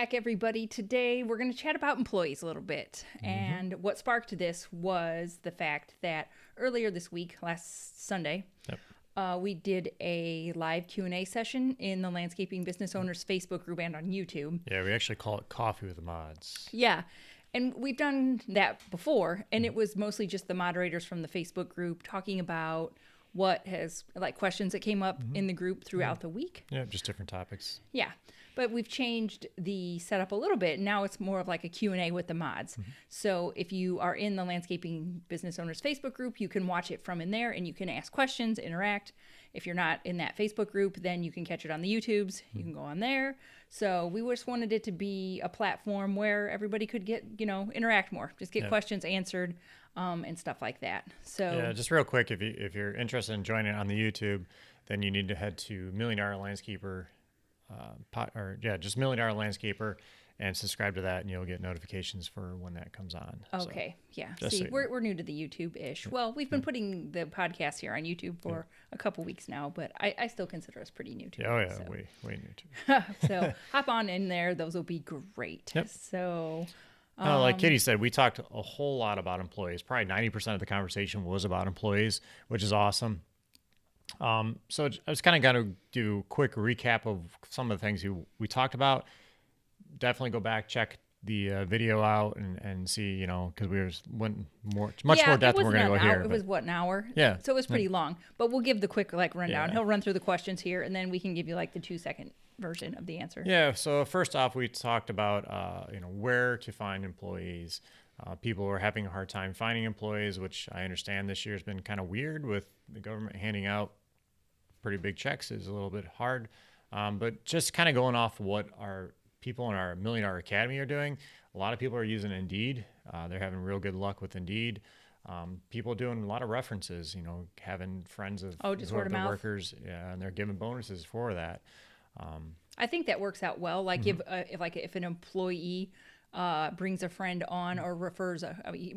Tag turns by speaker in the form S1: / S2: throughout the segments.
S1: back, everybody. Today, we're going to chat about employees a little bit. And what sparked this was the fact that earlier this week, last Sunday, we did a live Q&A session in the Landscaping Business Owners Facebook group and on YouTube.
S2: Yeah, we actually call it Coffee with the Mods.
S1: Yeah. And we've done that before, and it was mostly just the moderators from the Facebook group talking about what has, like, questions that came up in the group throughout the week.
S2: Yeah, just different topics.
S1: Yeah. But we've changed the setup a little bit. Now it's more of like a Q&A with the mods. So if you are in the Landscaping Business Owners Facebook group, you can watch it from in there and you can ask questions, interact. If you're not in that Facebook group, then you can catch it on the YouTubes. You can go on there. So we just wanted it to be a platform where everybody could get, interact more, just get questions answered and stuff like that. So
S2: yeah, just real quick, if you're interested in joining on the YouTube, then you need to head to Million Dollar Landscaper just Million Dollar Landscaper and subscribe to that, and you'll get notifications for when that comes on.
S1: Okay, See, we're new to the YouTube-ish. Well, we've been putting the podcast here on YouTube for a couple weeks now, but I still consider us pretty new to it.
S2: So. way new to
S1: So hop on in there. Those will be great.
S2: Yep.
S1: So...
S2: like Katie said, we talked a whole lot about employees. Probably 90% of the conversation was about employees, which is awesome. So I was kind of going to do a quick recap of some of the things we talked about. Definitely go back, check the video out and see, because we went much more depth than we're going to go here.
S1: It was an hour?
S2: Yeah.
S1: So it was pretty long, but we'll give the quick rundown. Yeah. He'll run through the questions here, and then we can give you the 2-second version of the answer.
S2: Yeah. So first off, we talked about, where to find employees. People are having a hard time finding employees, which I understand this year has been kind of weird with the government handing out pretty big checks is a little bit hard. But just kind of going off what our people in our Million Dollar Academy are doing, a lot of people are using Indeed. They're having real good luck with Indeed. People doing a lot of references, having friends of
S1: just word of mouth
S2: workers, and they're giving bonuses for that.
S1: I think that works out well. Like if an employee brings a friend on or refers a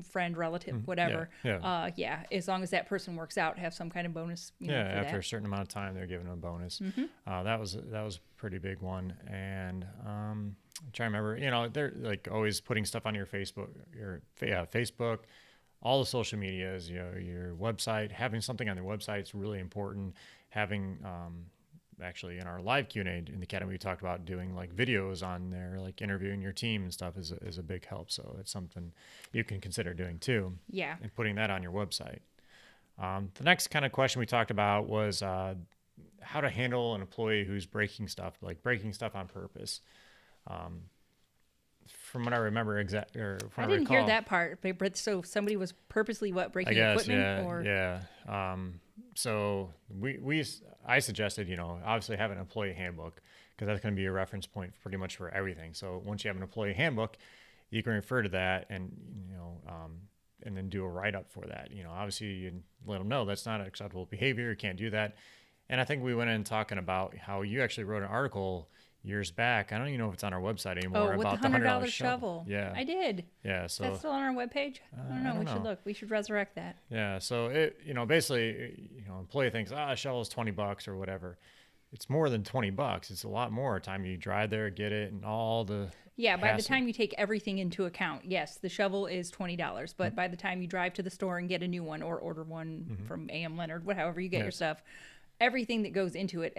S1: friend, relative, whatever. As long as that person works out, have some kind of bonus.
S2: After a certain amount of time, they're giving them a bonus. That was a pretty big one. And I'm trying to remember, they're like always putting stuff on your Facebook, Facebook, all the social medias, your website. Having something on their website is really important. Having actually in our live Q&A in the Academy, we talked about doing videos on there, interviewing your team and stuff is a big help. So it's something you can consider doing too.
S1: Yeah.
S2: And putting that on your website. The next kind of question we talked about was how to handle an employee who's breaking stuff on purpose. From what I remember
S1: I didn't hear that part, but so somebody was purposely breaking equipment?
S2: So I suggested, obviously have an employee handbook, because that's going to be a reference point pretty much for everything. So once you have an employee handbook, you can refer to that and then do a write-up for that. Obviously you let them know that's not acceptable behavior. You can't do that. And I think we went in talking about how you actually wrote an article years back. I don't even know if it's on our website anymore.
S1: About the $100 shovel.
S2: Yeah,
S1: I did.
S2: Yeah, so
S1: that's still on our webpage. I don't know. We should look. We should resurrect that.
S2: Yeah, so it basically employee thinks a shovel is $20 or whatever. It's more than $20. It's a lot more. Time you drive there, get it, and all the
S1: by the time you take everything into account, yes, the shovel is $20. But by the time you drive to the store and get a new one or order one from A.M. Leonard, however you get your stuff, everything that goes into it.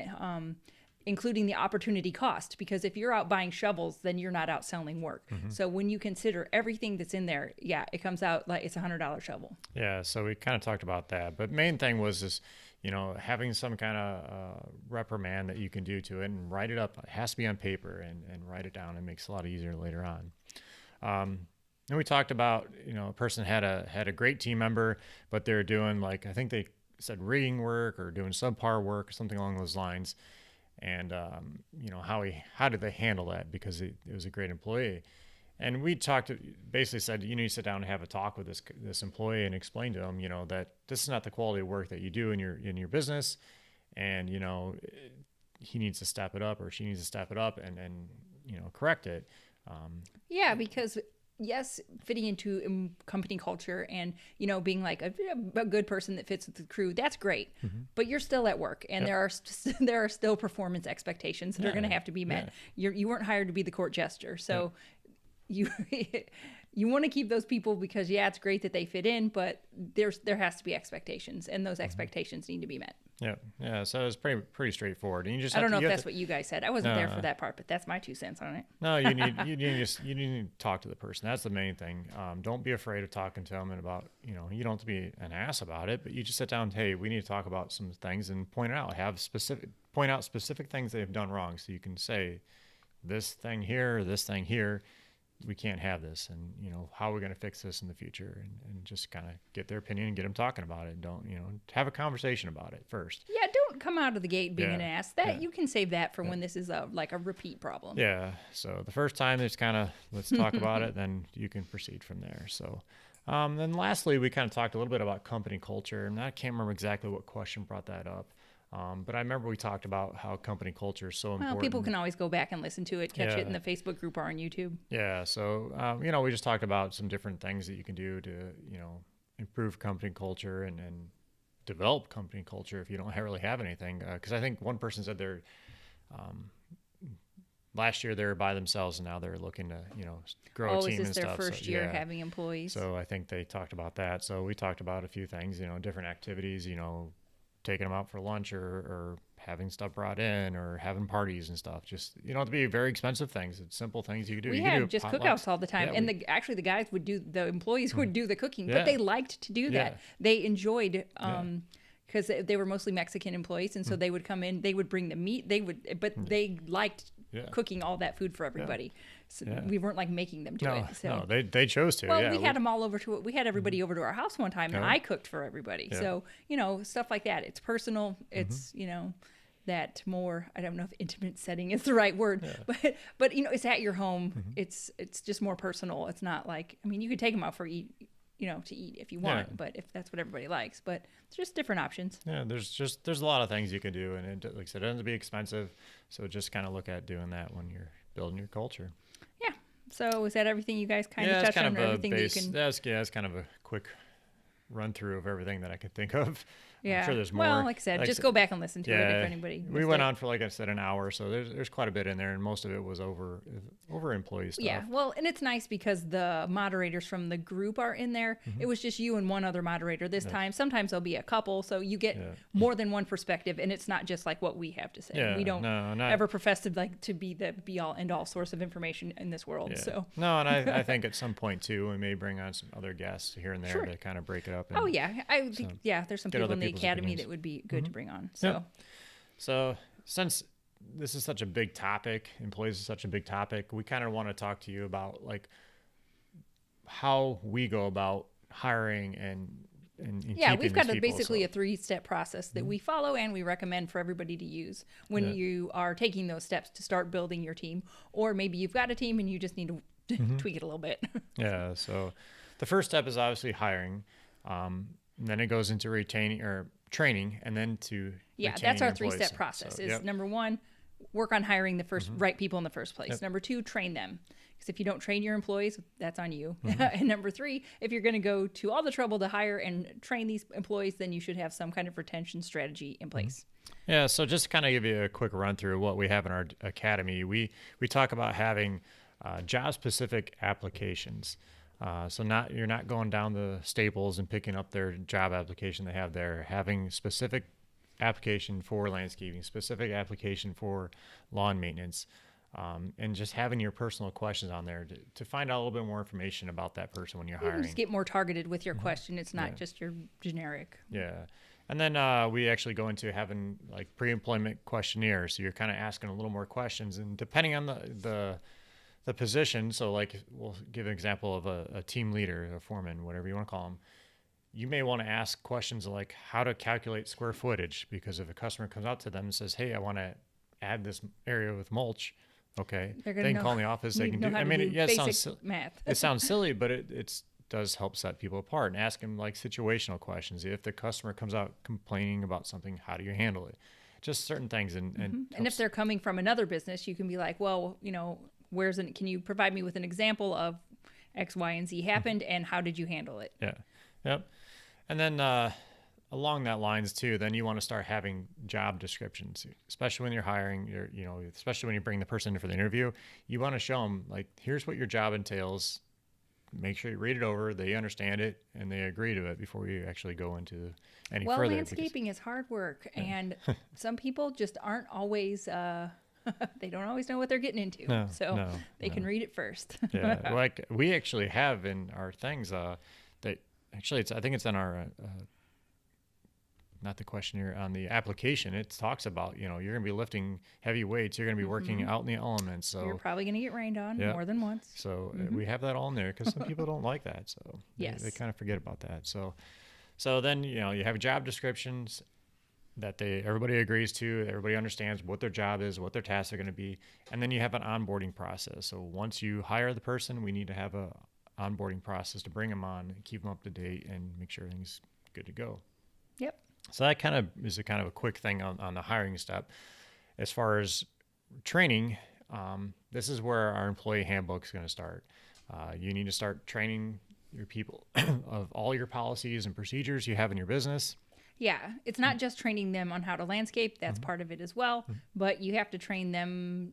S1: Including the opportunity cost, because if you're out buying shovels, then you're not out selling work. So when you consider everything that's in there, it comes out like it's a $100 shovel.
S2: Yeah, so we kind of talked about that. But main thing was this, having some kind of reprimand that you can do to it and write it up. It has to be on paper and write it down. It makes it a lot easier later on. Then we talked about, a person had a great team member, but they're doing I think they said rigging work or doing subpar work or something along those lines. And, how did they handle that? Because it was a great employee. And we basically said, you sit down and have a talk with this employee and explain to him, that this is not the quality of work that you do in your business. And, he needs to step it up or she needs to step it up and correct it.
S1: Because yes, fitting into company culture and, being like a good person that fits with the crew, that's great. But you're still at work, and there are still performance expectations that are going to have to be met. You weren't hired to be the court jester. So you you want to keep those people because, it's great that they fit in, but there has to be expectations, and those expectations need to be met.
S2: Yeah. So it's pretty straightforward. And you just
S1: I don't know if that's what you guys said. I wasn't there for that part, but that's my 2 cents on it.
S2: No, you need to talk to the person. That's the main thing. Don't be afraid of talking to them and about, you don't have to be an ass about it, but you just sit down and, hey, we need to talk about some things and point out specific things they've done wrong. So you can say this thing here, we can't have this, and how are we going to fix this in the future, and just kind of get their opinion and get them talking about it. Don't have a conversation about it first.
S1: Don't come out of the gate being an ass. You can save that for when this is a repeat problem.
S2: So the first time it's kind of let's talk about it, then you can proceed from there. So then lastly, we kind of talked a little bit about company culture, and I can't remember exactly what question brought that up. But I remember we talked about how company culture is so important.
S1: People can always go back and listen to it, catch it in the Facebook group or on YouTube.
S2: Yeah. So, we just talked about some different things that you can do to, improve company culture and develop company culture if you don't really have anything. Because I think one person said they're, last year they were by themselves, and now they're looking to, grow a team and stuff.
S1: Is this their first year having employees?
S2: So I think they talked about that. So we talked about a few things, different activities, taking them out for lunch or having stuff brought in or having parties and stuff. Just, to be very expensive things. It's simple things you can do.
S1: We had just cookouts all the time. And the guys the employees would do the cooking, but they liked to do that. They enjoyed, because they were mostly Mexican employees. And so they would come in, they would bring the meat, they liked cooking all that food for everybody. So we weren't making them do it. So.
S2: No, they chose to.
S1: Well, we had them all over we had everybody over to our house one time, and I cooked for everybody. So, stuff like that. It's personal. It's, that more, I don't know if intimate setting is the right word, but it's at your home. It's just more personal. It's not like, you could take them out to eat if you want, but if that's what everybody likes, but it's just different options.
S2: Yeah. There's a lot of things you can do, and it, like I said, it doesn't have to be expensive. So just kind of look at doing that when you're building your culture.
S1: Yeah. So is that everything you guys kind of touched on, or everything that you can?
S2: That's kind of a quick run through of everything that I could think of.
S1: Yeah.
S2: I'm sure there's more.
S1: Well, like I said, just go back and listen to it if anybody missed
S2: We went on for, like I said, an hour, so there's quite a bit in there, and most of it was over employee stuff.
S1: Yeah, well, and it's nice because the moderators from the group are in there. It was just you and one other moderator this time. Sometimes there'll be a couple, so you get more than one perspective, and it's not just like what we have to say. We don't ever profess to be the be-all, end-all source of information in this world. Yeah. So
S2: no, and I think at some point, too, we may bring on some other guests here and there to kind of break it up. And,
S1: I think, there's some people in the academy that would be good to bring on.
S2: So since this is such a big topic, employees is such a big topic, we kind of want to talk to you about how we go about hiring and
S1: we've got basically a 3-step process that we follow and we recommend for everybody to use when you are taking those steps to start building your team, or maybe you've got a team and you just need to tweak it a little bit.
S2: So the first step is obviously hiring. Then it goes into retaining or training, and then to
S1: that's our 3-step process. Number 1, work on hiring the first right people in the first place. Number 2, train them, because if you don't train your employees, that's on you. And number 3, if you're going to go to all the trouble to hire and train these employees, then you should have some kind of retention strategy in place.
S2: Yeah. So just to kind of give you a quick run through what we have in our academy, we talk about having job-specific applications. So you're not going down the Staples and picking up their job application they have there. Having specific application for landscaping, specific application for lawn maintenance, and just having your personal questions on there to find out a little bit more information about that person when you're hiring.
S1: Just get more targeted with your question. It's not just your generic.
S2: Yeah. And then we actually go into having pre-employment questionnaires. So you're kind of asking a little more questions, and depending on the position, so we'll give an example of a team leader, a foreman, whatever you want to call them. You may want to ask questions like how to calculate square footage, because if a customer comes out to them and says, "Hey, I want to add this area with mulch," okay, they can call in the office. They can do. I mean, it sounds
S1: math.
S2: It sounds silly, but it does help set people apart. And ask them situational questions. If the customer comes out complaining about something, how do you handle it? Just certain things, and
S1: if they're coming from another business, you can be like, well, can you provide me with an example of, X, Y, and Z happened, and how did you handle it?
S2: Yeah. Yep. And then along that lines too, then you want to start having job descriptions, especially when you're hiring, especially when you bring the person in for the interview, you want to show them like, here's what your job entails. Make sure you read it over, they understand it, and they agree to it before you actually go into any further.
S1: Well, landscaping is hard work, and some people just aren't always, they don't always know what they're getting into. They can read it first.
S2: Yeah, like we actually have in our things that actually I think it's in our, not the questionnaire, on the application, it talks about, you're going to be lifting heavy weights, you're going to be working out in the elements. So
S1: you're probably going to get rained on more than once.
S2: So we have that all in there because some people don't like that. So they kind of forget about that. So then, you have job descriptions that everybody agrees to, everybody understands what their job is, what their tasks are going to be. And then you have an onboarding process. So once you hire the person, we need to have a onboarding process to bring them on and keep them up to date and make sure everything's good to go.
S1: Yep.
S2: So that kind of is a quick thing on the hiring step. As far as training, this is where our employee handbook is going to start. You need to start training your people of all your policies and procedures you have in your business.
S1: Yeah, it's not just training them on how to landscape. That's part of it as well. But you have to train them,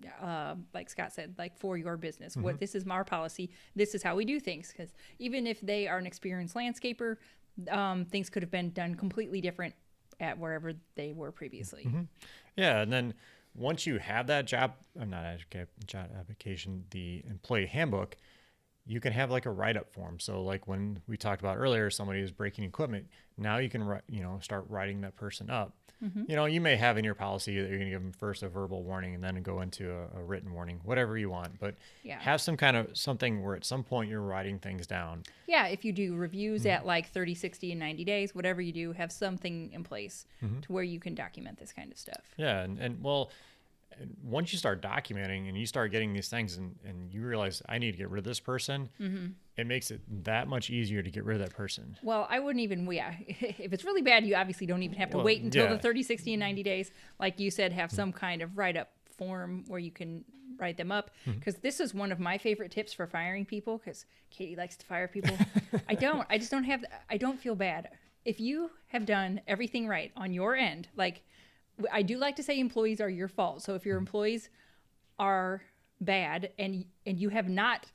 S1: like Scott said, like for your business. This is our policy. This is how we do things. Because even if they are an experienced landscaper, things could have been done completely different at wherever they were previously.
S2: Yeah, and then once you have that job application, the employee handbook, you can have like a write-up form. So like when we talked about earlier, somebody is breaking equipment, now you can start writing that person up. You may have in your policy that you're going to give them first a verbal warning and then go into a written warning, whatever you want, but have some kind of something where at some point you're writing things down.
S1: Yeah, if you do reviews at like 30, 60, and 90 days, whatever you do, have something in place to where you can document this kind of stuff.
S2: Yeah, and once you start documenting and you start getting these things and you realize I need to get rid of this person, it makes it that much easier to get rid of that person.
S1: Well, I wouldn't even, if it's really bad, you obviously don't even have to wait until the 30, 60, and 90 days. Like you said, have some kind of write-up form where you can write them up. Because this is one of my favorite tips for firing people, because Katie likes to fire people. I don't feel bad. If you have done everything right on your end, like, I do like to say employees are your fault. So if your employees are bad and you have not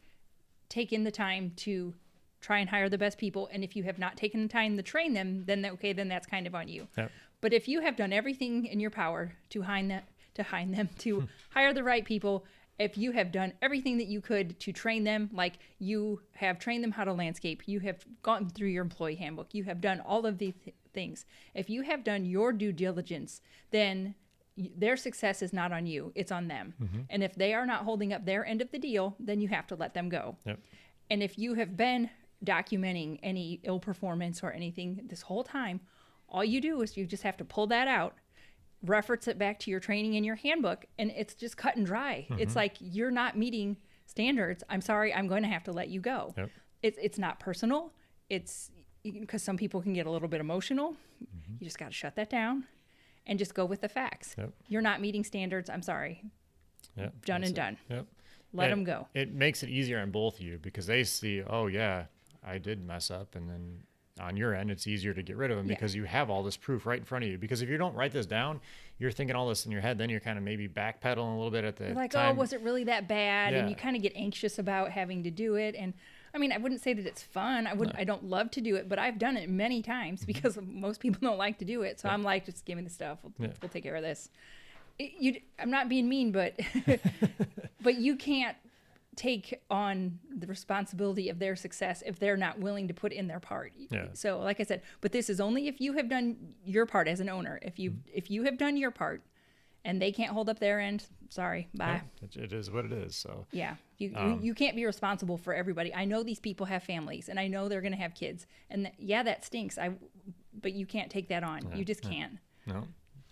S1: taken the time to try and hire the best people, and if you have not taken the time to train them, then that's kind of on you.
S2: Yep.
S1: But if you have done everything in your power to hire the right people, if you have done everything that you could to train them, like you have trained them how to landscape, you have gone through your employee handbook, you have done all of these things. If you have done your due diligence, then their success is not on you, it's on them. And if they are not holding up their end of the deal, then you have to let them go.
S2: Yep.
S1: And if you have been documenting any ill performance or anything this whole time, all you do is you just have to pull that out, reference it back to your training in your handbook, and it's just cut and dry. It's like, you're not meeting standards. I'm sorry, I'm going to have to let you go.
S2: Yep.
S1: It's not personal. It's because some people can get a little bit emotional. You just got to shut that down and just go with the facts.
S2: Yep.
S1: You're not meeting standards. I'm sorry.
S2: Yep.
S1: Done and done.
S2: Yep.
S1: Let them go.
S2: It makes it easier on both of you because they see, oh yeah, I did mess up, and then on your end, it's easier to get rid of them because you have all this proof right in front of you. Because if you don't write this down, you're thinking all this in your head, then you're kind of maybe backpedaling a little bit at the
S1: like,
S2: time.
S1: oh, was it really that bad?
S2: Yeah.
S1: And you kind of get anxious about having to do it. And I mean, I wouldn't say that it's fun. I don't love to do it, but I've done it many times because most people don't like to do it. So I'm like, just give me the stuff. We'll take care of this. I'm not being mean, but but you can't take on the responsibility of their success if they're not willing to put in their part. So like I said, but this is only if you have done your part as an owner. If you have done your part and they can't hold up their end, sorry, bye.
S2: Yeah, it is what it is. So
S1: you can't be responsible for everybody. I know these people have families and I know they're going to have kids, and that stinks. But you can't take that on. You just can't.
S2: No.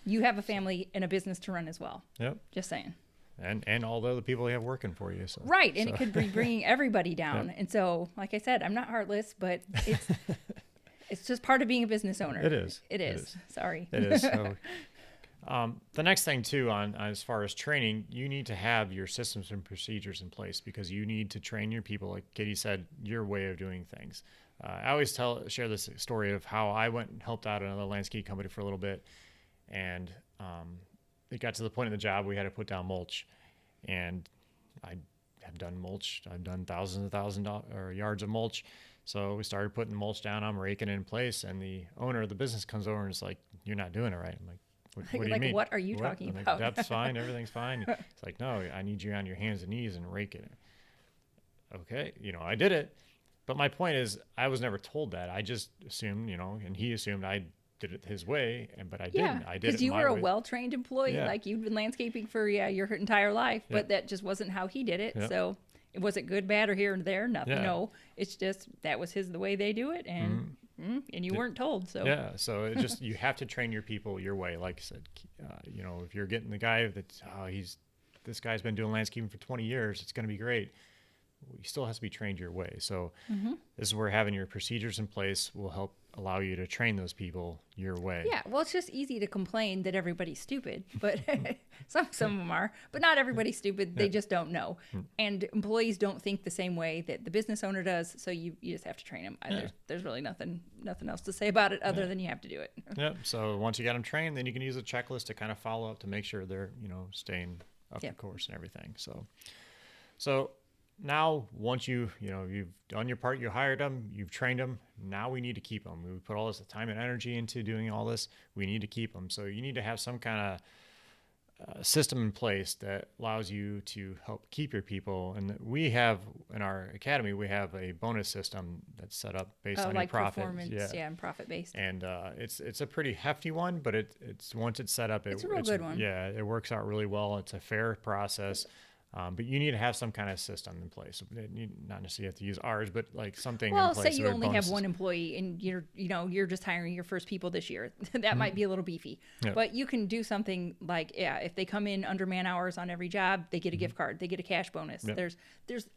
S1: You have a family and a business to run as well.
S2: Yep.
S1: Just saying.
S2: And all the other people you have working for you. So.
S1: Right, and it could be bringing everybody down. And so, like I said, I'm not heartless, but it's just part of being a business owner.
S2: It is.
S1: It is. Sorry.
S2: It is. So, The next thing too, on as far as training, you need to have your systems and procedures in place because you need to train your people, like Katie said, your way of doing things. I always share this story of how I went and helped out another landscape company for a little bit, and it got to the point in the job we had to put down mulch, and I have done mulch. I've done thousands or yards of mulch. So we started putting mulch down. I'm raking it in place, and the owner of the business comes over and is like, "You're not doing it right." I'm like, what do you mean?
S1: What are you talking
S2: I'm
S1: about?
S2: Like, that's fine. Everything's fine. It's like, no, I need you on your hands and knees and rake it. Okay. I did it. But my point is, I was never told that. I just assumed, and he assumed I did it his way, but I didn't. I did it
S1: because you
S2: my
S1: were a
S2: way.
S1: well-trained employee.
S2: Yeah.
S1: Like you'd been landscaping for your entire life, but that just wasn't how he did it.
S2: Yeah.
S1: So was it good, bad, or here and there? Nothing.
S2: Yeah.
S1: No, it's just that was the way they do it, and you weren't told. So
S2: yeah, so it just you have to train your people your way. Like I said, if you're getting the guy that's this guy's been doing landscaping for 20 years, it's going to be great. He still has to be trained your way. So this is where having your procedures in place will help allow you to train those people your way.
S1: Yeah, well, it's just easy to complain that everybody's stupid, but some of them are. But not everybody's stupid. They just don't know. And employees don't think the same way that the business owner does. So you just have to train them. There's really nothing else to say about it other than you have to do it.
S2: Yep. So once you get them trained, then you can use a checklist to kind of follow up to make sure they're staying up the course and everything. So now, once you've done your part, you hired them, you've trained them. Now we need to keep them. We put all this time and energy into doing all this. We need to keep them. So you need to have some kind of system in place that allows you to help keep your people. And we have in our academy, we have a bonus system that's set up based on
S1: like
S2: your profit.
S1: Performance, and profit based.
S2: And it's a pretty hefty one, but it's once it's set up,
S1: it's a real good one.
S2: Yeah, it works out really well. It's a fair process. But you need to have some kind of system in place. You not necessarily have to use ours, but like something in place.
S1: Well, say you only have one employee and you're just hiring your first people this year. That might be a little beefy. Yep. But you can do something like, if they come in under man hours on every job, they get a gift card, they get a cash bonus.
S2: Yep.
S1: There's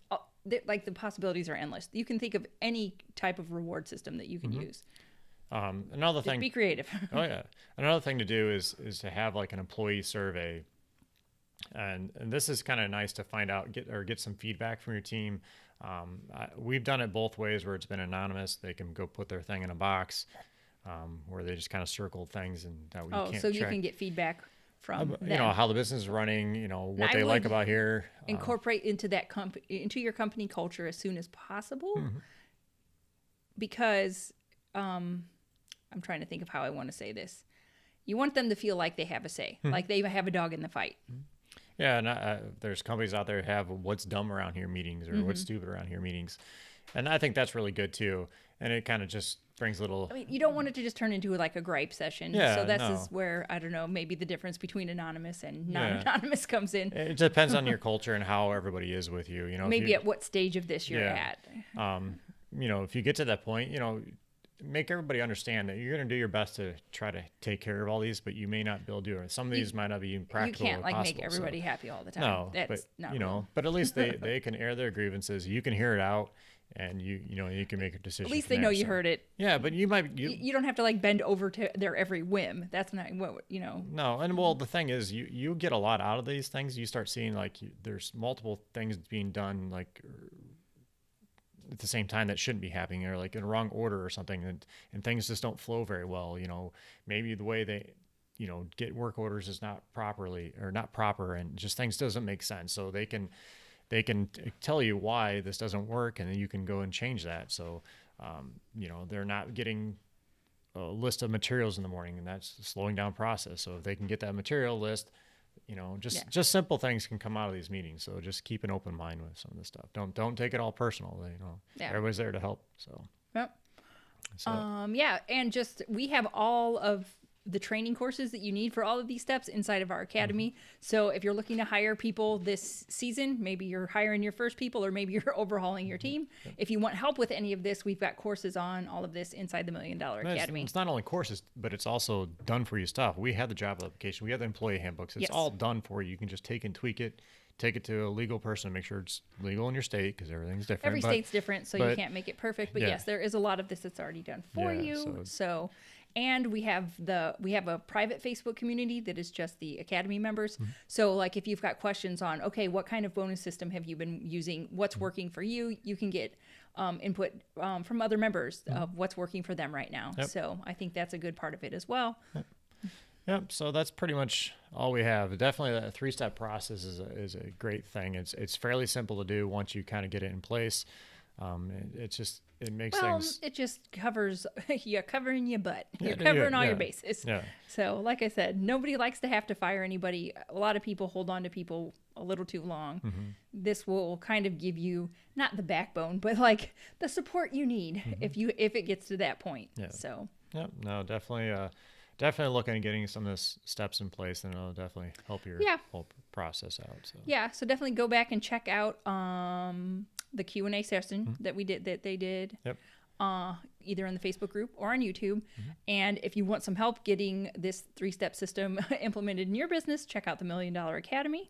S1: like the possibilities are endless. You can think of any type of reward system that you can use.
S2: Another thing,
S1: be creative.
S2: Oh yeah. Another thing to do is to have like an employee survey. And this is kind of nice to find out, get some feedback from your team. We've done it both ways where it's been anonymous. They can go put their thing in a box where they just kind of circle things and that we can't
S1: so
S2: track.
S1: You can get feedback from them.
S2: How the business is running, what they like about here.
S1: Incorporate into into your company culture as soon as possible, because I'm trying to think of how I want to say this. You want them to feel like they have a say, like they have a dog in the fight.
S2: Yeah, and there's companies out there that have what's dumb around here meetings or what's stupid around here meetings. And I think that's really good too. And it kind of just brings little...
S1: I mean, you don't want it to just turn into like a gripe session.
S2: Yeah,
S1: so this is where, I don't know, maybe the difference between anonymous and non-anonymous comes in.
S2: It depends on your culture and how everybody is with you.
S1: Maybe at what stage of this you're at.
S2: If you get to that point, make everybody understand that you're going to do your best to try to take care of all these, but you may not be able to do it. Some of these might not be practical.
S1: You can't
S2: possible,
S1: make everybody happy all the time.
S2: No,
S1: that's
S2: but
S1: not real.
S2: But at least they can air their grievances. You can hear it out, and you can make a decision.
S1: At least they know you heard it.
S2: Yeah, but you might
S1: you don't have to like bend over to their every whim. That's not what.
S2: No, and well, the thing is, you get a lot out of these things. You start seeing like there's multiple things being done like at the same time that shouldn't be happening, or like in the wrong order or something, and things just don't flow very well. Maybe the way they get work orders is not proper, and just things doesn't make sense. So they can tell you why this doesn't work, and then you can go and change that. So they're not getting a list of materials in the morning, and that's a slowing down process. So if they can get that material list, just simple things can come out of these meetings. So just keep an open mind with some of this stuff. Don't take it all personal. Everybody's there to help. So.
S1: Yep. And just we have all of the training courses that you need for all of these steps inside of our academy. So if you're looking to hire people this season, maybe you're hiring your first people, or maybe you're overhauling your team. If you want help with any of this, we've got courses on all of this inside the $1 Million Academy.
S2: It's not only courses, but it's also done for you stuff. We have the job application. We have the employee handbooks. It's all done for you. You can just take and tweak it. Take it to a legal person and make sure it's legal in your state, because everything's different.
S1: Every state's different, so you can't make it perfect. But yes, there is a lot of this that's already done for you. And we have a private Facebook community that is just the Academy members. So like if you've got questions on, okay, what kind of bonus system have you been using? What's working for you? You can get input from other members of what's working for them right now. So I think that's a good part of it as well.
S2: Yep. So that's pretty much all we have. Definitely that 3-step process is a great thing. It's fairly simple to do once you kind of get it in place. It makes things.
S1: It just covers, you're covering your butt. You're
S2: Yeah,
S1: covering all
S2: yeah.
S1: your bases.
S2: Yeah.
S1: So like I said, nobody likes to have to fire anybody. A lot of people hold on to people a little too long. This will kind of give you not the backbone, but like the support you need if it gets to that point.
S2: Yeah.
S1: So.
S2: Yep. No, definitely. Definitely looking at getting some of the steps in place, and it'll definitely help your whole process out. So.
S1: Yeah, so definitely go back and check out the Q&A session that they did.
S2: Yep.
S1: Either in the Facebook group or on YouTube. And if you want some help getting this 3-step system implemented in your business, check out the $1 Million Academy.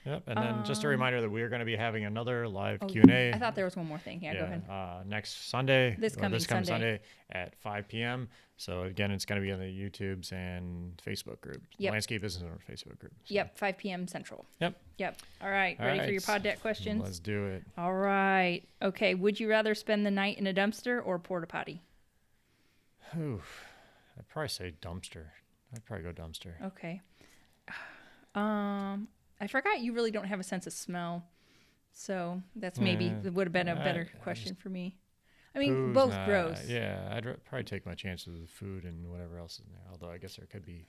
S2: Yep. And then just a reminder that we are going to be having another live Q&A.
S1: I thought there was one more thing. Yeah, go ahead.
S2: Next Sunday.
S1: This coming
S2: Sunday at 5 p.m. So again, it's going to be on the YouTubes and Facebook group. Landscape Business Owner Facebook group. So.
S1: Yep, 5 p.m. Central.
S2: Yep.
S1: All right, ready for your pod deck questions?
S2: Let's do it.
S1: All right. Okay, would you rather spend the night in a dumpster or porta potty?
S2: I'd probably say dumpster. I'd probably go dumpster.
S1: Okay. I forgot you really don't have a sense of smell. So that's maybe would have been a better question for me. I mean, both gross.
S2: Yeah, I'd probably take my chances with food and whatever else is in there. Although I guess there could be.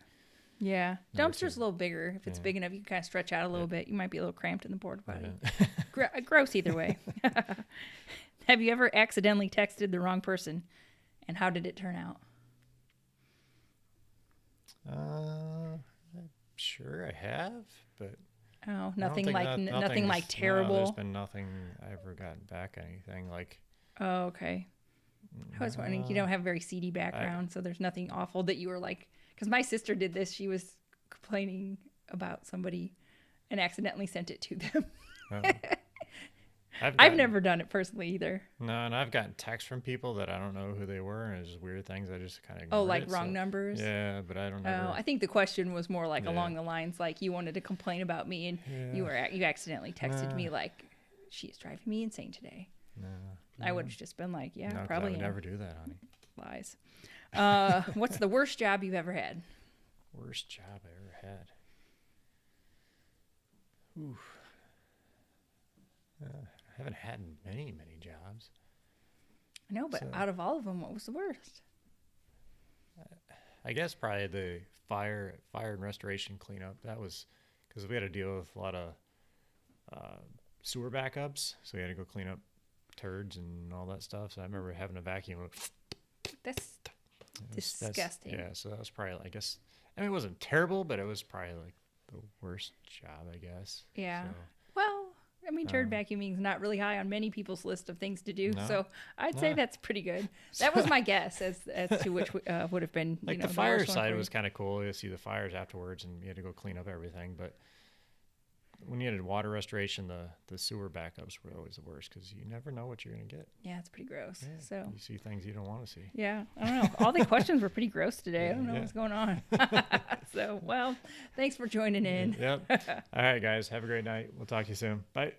S1: Yeah, dumpster's a little bigger. If it's big enough, you can kind of stretch out a little bit. You might be a little cramped in the porta potty. Gross either way. Have you ever accidentally texted the wrong person, and how did it turn out?
S2: I'm sure I have, but.
S1: Oh, nothing like terrible.
S2: No, there's been nothing I ever gotten back anything like.
S1: Oh, okay. I was wondering, you don't have a very seedy background, so there's nothing awful that you were like, because my sister did this. She was complaining about somebody and accidentally sent it to them. I've never done it personally either.
S2: No, and I've gotten texts from people that I don't know who they were, and it's just weird things. I just kind of
S1: ignored like wrong numbers?
S2: Yeah, but I don't know.
S1: I think the question was more like along the lines like you wanted to complain about me, and you accidentally texted me like, she's driving me insane today.
S2: No.
S1: I would have just been like, probably.
S2: I would never do that, honey.
S1: Lies. What's the worst job you've ever had?
S2: Worst job I ever had. Ooh. I haven't had many jobs.
S1: I know, but out of all of them, what was the worst?
S2: I guess probably the fire and restoration cleanup. That was because we had to deal with a lot of sewer backups, so we had to go clean up turds and all that stuff. So I remember having a vacuum.
S1: That's disgusting.
S2: So that was probably, I guess, I mean, it wasn't terrible, but it was probably like the worst job, I guess.
S1: Yeah. So, well, I mean, turd vacuuming is not really high on many people's list of things to do, so I'd say that's pretty good. That was my guess as to which would have been,
S2: like the fire side was kind of cool. You see the fires afterwards, and you had to go clean up everything. But when you had water restoration, the sewer backups were always the worst because you never know what you're going to get.
S1: Yeah, it's pretty gross. Yeah, so
S2: you see things you don't want to see.
S1: Yeah, I don't know. All the questions were pretty gross today. I don't know what's going on. So, well, thanks for joining in.
S2: Yep. All right, guys. Have a great night. We'll talk to you soon. Bye.